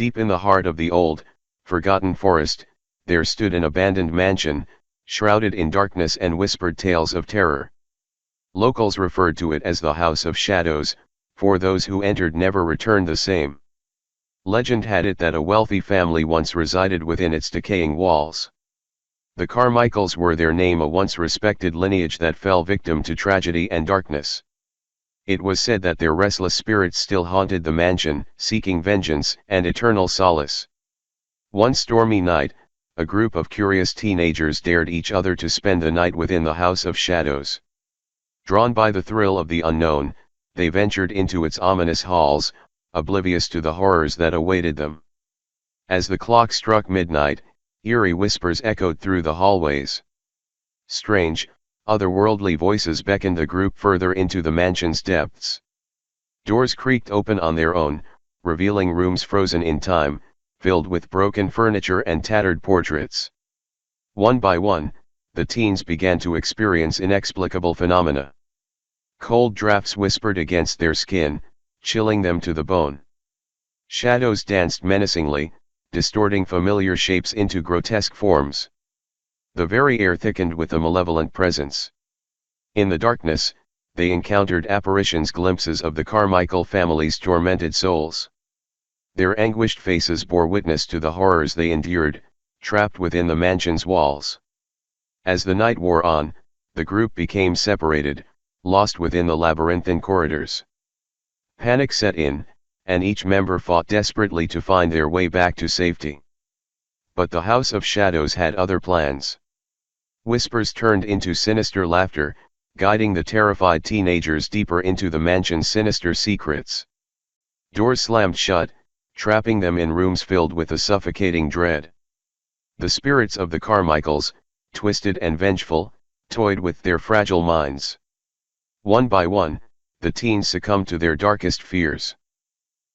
Deep in the heart of the old, forgotten forest, there stood an abandoned mansion, shrouded in darkness and whispered tales of terror. Locals referred to it as the House of Shadows, for those who entered never returned the same. Legend had it that a wealthy family once resided within its decaying walls. The Carmichaels were their name, a once respected lineage that fell victim to tragedy and darkness. It was said that their restless spirits still haunted the mansion, seeking vengeance and eternal solace. One stormy night, a group of curious teenagers dared each other to spend the night within the House of Shadows. Drawn by the thrill of the unknown, they ventured into its ominous halls, oblivious to the horrors that awaited them. As the clock struck midnight, eerie whispers echoed through the hallways. Strange, otherworldly voices beckoned the group further into the mansion's depths. Doors creaked open on their own, revealing rooms frozen in time, filled with broken furniture and tattered portraits. One by one, the teens began to experience inexplicable phenomena. Cold drafts whispered against their skin, chilling them to the bone. Shadows danced menacingly, distorting familiar shapes into grotesque forms. The very air thickened with a malevolent presence. In the darkness, they encountered apparitions, glimpses of the Carmichael family's tormented souls. Their anguished faces bore witness to the horrors they endured, trapped within the mansion's walls. As the night wore on, the group became separated, lost within the labyrinthine corridors. Panic set in, and each member fought desperately to find their way back to safety. But the House of Shadows had other plans. Whispers turned into sinister laughter, guiding the terrified teenagers deeper into the mansion's sinister secrets. Doors slammed shut, trapping them in rooms filled with a suffocating dread. The spirits of the Carmichaels, twisted and vengeful, toyed with their fragile minds. One by one, the teens succumbed to their darkest fears.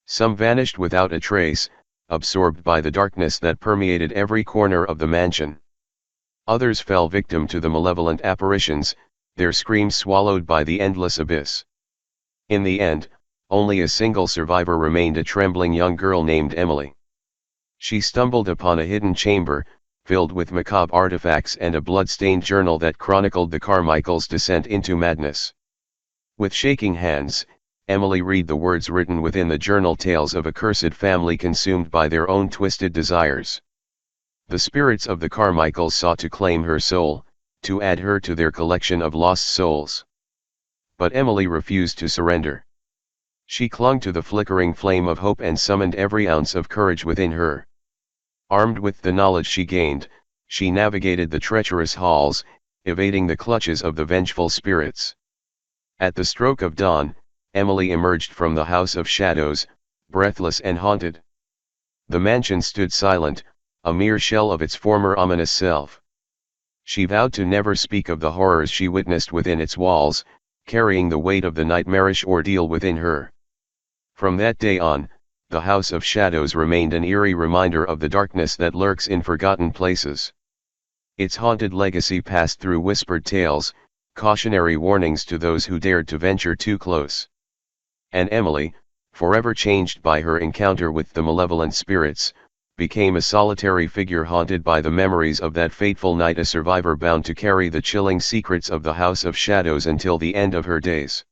Some vanished without a trace, absorbed by the darkness that permeated every corner of the mansion. Others fell victim to the malevolent apparitions, their screams swallowed by the endless abyss. In the end, only a single survivor remained, a trembling young girl named Emily. She stumbled upon a hidden chamber, filled with macabre artifacts and a blood-stained journal that chronicled the Carmichaels' descent into madness. With shaking hands, Emily read the words written within the journal, tales of a cursed family consumed by their own twisted desires. The spirits of the Carmichaels sought to claim her soul, to add her to their collection of lost souls. But Emily refused to surrender. She clung to the flickering flame of hope and summoned every ounce of courage within her. Armed with the knowledge she gained, she navigated the treacherous halls, evading the clutches of the vengeful spirits. At the stroke of dawn, Emily emerged from the House of Shadows, breathless and haunted. The mansion stood silent, a mere shell of its former ominous self. She vowed to never speak of the horrors she witnessed within its walls, carrying the weight of the nightmarish ordeal within her. From that day on, the House of Shadows remained an eerie reminder of the darkness that lurks in forgotten places. Its haunted legacy passed through whispered tales, cautionary warnings to those who dared to venture too close. And Emily, forever changed by her encounter with the malevolent spirits, became a solitary figure haunted by the memories of that fateful night, a survivor bound to carry the chilling secrets of the House of Shadows until the end of her days.